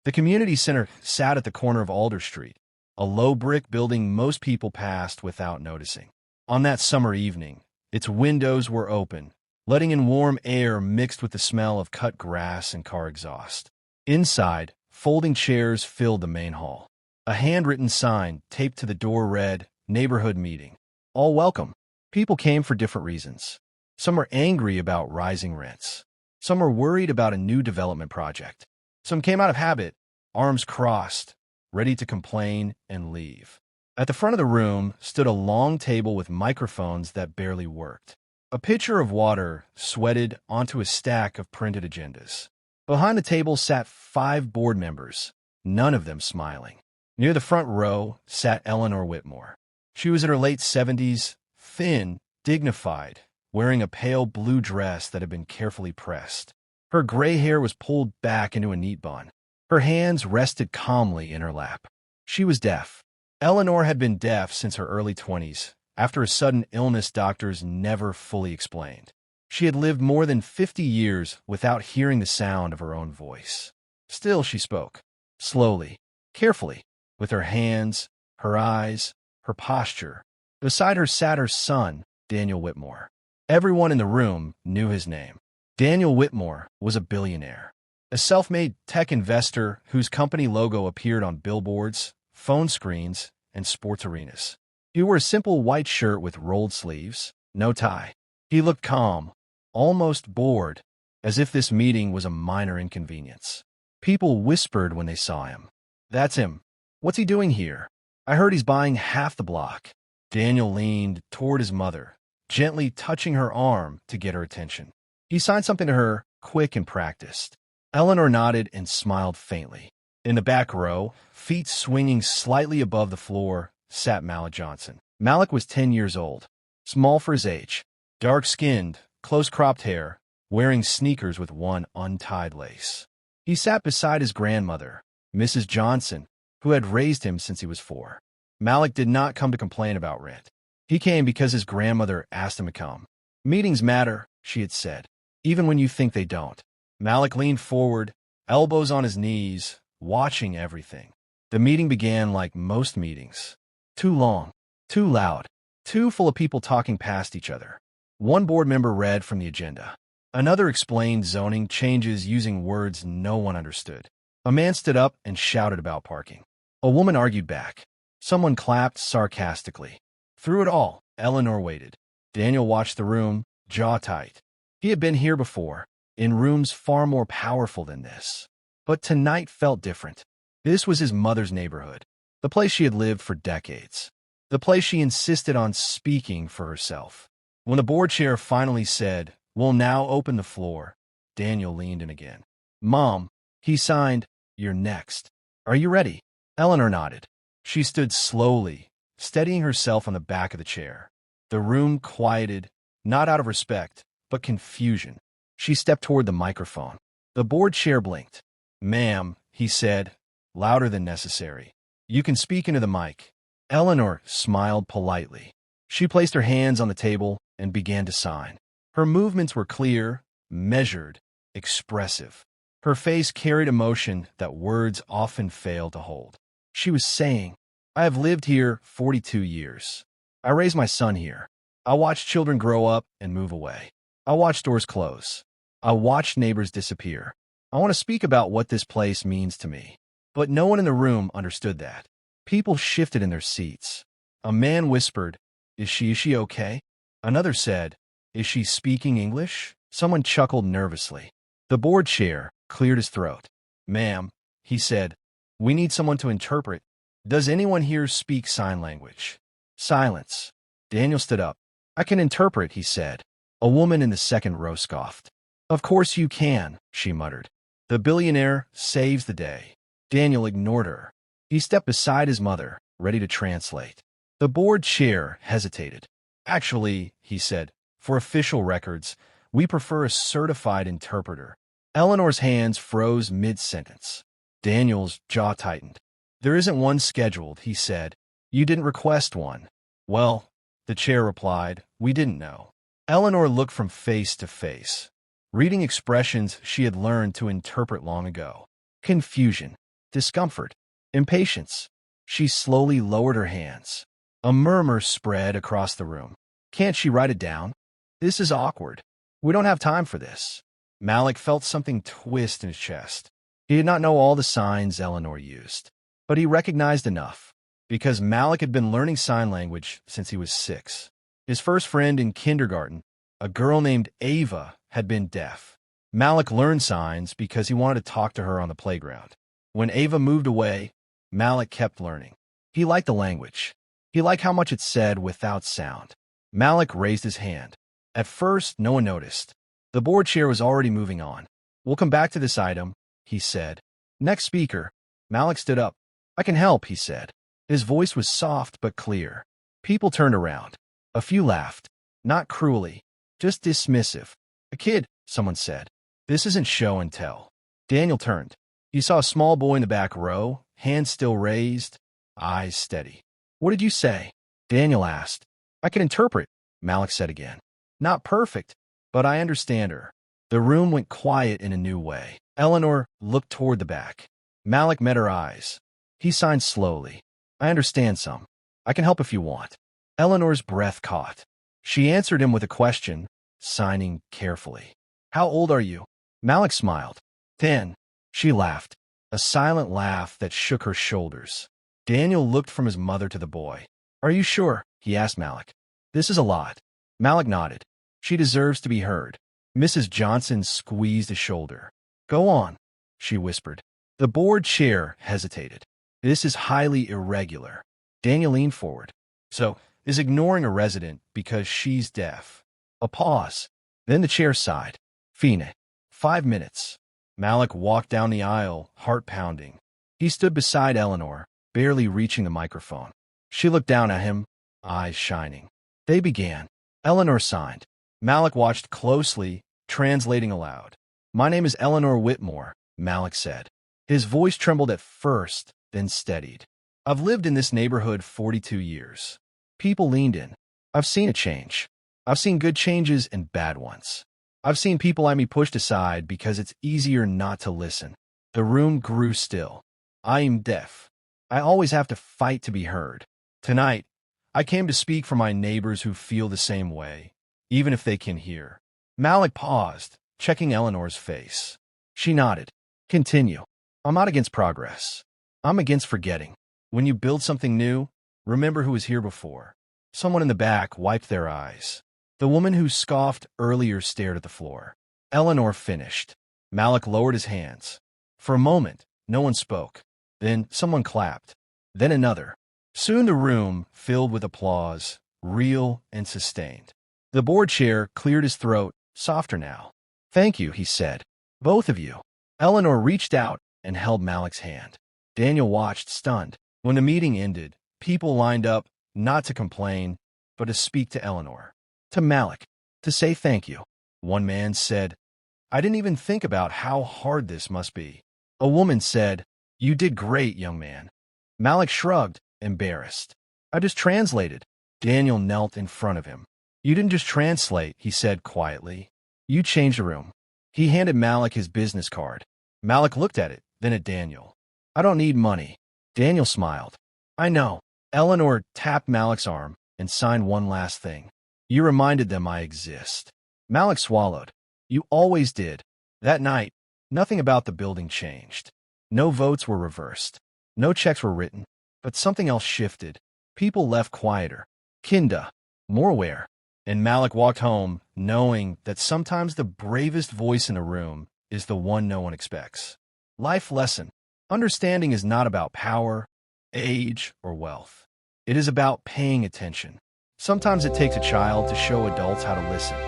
The community center sat at the corner of Alder Street, a low brick building most people passed without noticing. On that summer evening, its windows were open, letting in warm air mixed with the smell of cut grass and car exhaust. Inside, folding chairs filled the main hall. A handwritten sign taped to the door read, "Neighborhood Meeting. All welcome." People came for different reasons. Some were angry about rising rents. Some were worried about a new development project. Some came out of habit, arms crossed, ready to complain and leave. At the front of the room stood a long table with microphones that barely worked. A pitcher of water sweated onto a stack of printed agendas. Behind the table sat 5 board members, none of them smiling. Near the front row sat Eleanor Whitmore. She was in her late 70s, thin, dignified, wearing a pale blue dress that had been carefully pressed. Her gray hair was pulled back into a neat bun. Her hands rested calmly in her lap. She was deaf. Eleanor had been deaf since her early 20s, after a sudden illness doctors never fully explained. She had lived more than 50 years without hearing the sound of her own voice. Still, she spoke, slowly, carefully, with her hands, her eyes, her posture. Beside her sat her son, Daniel Whitmore. Everyone in the room knew his name. Daniel Whitmore was a billionaire, a self-made tech investor whose company logo appeared on billboards, phone screens, and sports arenas. He wore a simple white shirt with rolled sleeves, no tie. He looked calm, almost bored, as if this meeting was a minor inconvenience. People whispered when they saw him. "That's him. What's he doing here? I heard he's buying half the block." Daniel leaned toward his mother, gently touching her arm to get her attention. He signed something to her, quick and practiced. Eleanor nodded and smiled faintly. In the back row, feet swinging slightly above the floor, sat Malik Johnson. Malik was 10 years old, small for his age, dark-skinned, close-cropped hair, wearing sneakers with one untied lace. He sat beside his grandmother, Mrs. Johnson, who had raised him since he was 4. Malik did not come to complain about rent. He came because his grandmother asked him to come. "Meetings matter," she had said, "even when you think they don't." Malik leaned forward, elbows on his knees, watching everything. The meeting began like most meetings. Too long, too loud, too full of people talking past each other. One board member read from the agenda. Another explained zoning changes using words no one understood. A man stood up and shouted about parking. A woman argued back. Someone clapped sarcastically. Through it all, Eleanor waited. Daniel watched the room, jaw tight. He had been here before, in rooms far more powerful than this. But tonight felt different. This was his mother's neighborhood, the place she had lived for decades, the place she insisted on speaking for herself. When the board chair finally said, "We'll now open the floor," Daniel leaned in again. "Mom," he signed, "you're next. Are you ready?" Eleanor nodded. She stood slowly, steadying herself on the back of the chair. The room quieted, not out of respect, but confusion. She stepped toward the microphone. The board chair blinked. "Ma'am," he said, louder than necessary, "you can speak into the mic." Eleanor smiled politely. She placed her hands on the table and began to sign. Her movements were clear, measured, expressive. Her face carried emotion that words often fail to hold. She was saying, "I have lived here 42 years. I raised my son here. I watched children grow up and move away. I watched doors close. I watched neighbors disappear. I want to speak about what this place means to me." But no one in the room understood that. People shifted in their seats. A man whispered, Is she okay?" Another said, "Is she speaking English?" Someone chuckled nervously. The board chair cleared his throat. "Ma'am," he said, "we need someone to interpret. Does anyone here speak sign language?" Silence. Daniel stood up. "I can interpret," he said. A woman in the second row scoffed. "Of course you can," she muttered. The billionaire saves the day. Daniel ignored her. He stepped beside his mother, ready to translate. The board chair hesitated. "Actually," he said, "for official records, we prefer a certified interpreter." Eleanor's hands froze mid-sentence. Daniel's jaw tightened. "There isn't one scheduled," he said. "You didn't request one." "Well," the chair replied, "we didn't know." Eleanor looked from face to face, reading expressions she had learned to interpret long ago. Confusion, discomfort, impatience. She slowly lowered her hands. A murmur spread across the room. Can't she write it down? This is awkward. We don't have time for this. Malik felt something twist in his chest. He did not know all the signs Eleanor used, but he recognized enough, because Malik had been learning sign language since he was 6. His first friend in kindergarten, a girl named Ava, had been deaf. Malik learned signs because he wanted to talk to her on the playground. When Ava moved away, Malik kept learning. He liked the language. He liked how much it said without sound. Malik raised his hand. At first, no one noticed. The board chair was already moving on. We'll come back to this item, he said. Next speaker. Malik stood up. I can help, he said. His voice was soft but clear. People turned around. A few laughed. Not cruelly, just dismissive. A kid, someone said. This isn't show and tell. Daniel turned. He saw a small boy in the back row, hands still raised, eyes steady. What did you say? Daniel asked. I can interpret, Malik said again. Not perfect, but I understand her. The room went quiet in a new way. Eleanor looked toward the back. Malik met her eyes. He signed slowly. I understand some. I can help if you want. Eleanor's breath caught. She answered him with a question, signing carefully. How old are you? Malik smiled. 10. She laughed, a silent laugh that shook her shoulders. Daniel looked from his mother to the boy. Are you sure? He asked Malik. This is a lot. Malik nodded. She deserves to be heard. Mrs. Johnson squeezed his shoulder. Go on, she whispered. The board chair hesitated. This is highly irregular. Daniel leaned forward. So, is ignoring a resident because she's deaf. A pause. Then the chair sighed. Fine. 5 minutes. Malik walked down the aisle, heart pounding. He stood beside Eleanor, barely reaching the microphone. She looked down at him, eyes shining. They began. Eleanor signed. Malik watched closely, translating aloud. My name is Eleanor Whitmore, Malik said. His voice trembled at first, then steadied. I've lived in this neighborhood 42 years. People leaned in. I've seen a change. I've seen good changes and bad ones. I've seen people I me pushed aside because it's easier not to listen. The room grew still. I am deaf. I always have to fight to be heard. Tonight, I came to speak for my neighbors who feel the same way, even if they can hear. Malik paused, checking Eleanor's face. She nodded. Continue. I'm not against progress. I'm against forgetting. When you build something new, remember who was here before. Someone in the back wiped their eyes. The woman who scoffed earlier stared at the floor. Eleanor finished. Malik lowered his hands. For a moment, no one spoke. Then someone clapped. Then another. Soon the room filled with applause, real and sustained. The board chair cleared his throat, softer now. Thank you, he said. Both of you. Eleanor reached out and held Malik's hand. Daniel watched, stunned. When the meeting ended, people lined up, not to complain, but to speak to Eleanor. To Malik, to say thank you. One man said, I didn't even think about how hard this must be. A woman said, You did great, young man. Malik shrugged, embarrassed. I just translated. Daniel knelt in front of him. You didn't just translate, he said quietly. You changed the room. He handed Malik his business card. Malik looked at it, then at Daniel. I don't need money. Daniel smiled. I know. Eleanor tapped Malik's arm and signed one last thing. You reminded them I exist. Malik swallowed. You always did. That night, nothing about the building changed. No votes were reversed. No checks were written. But something else shifted. People left quieter. Kinda. More aware. And Malik walked home, knowing that sometimes the bravest voice in a room is the one no one expects. Life lesson. Understanding is not about power, age, or wealth. It is about paying attention. Sometimes it takes a child to show adults how to listen.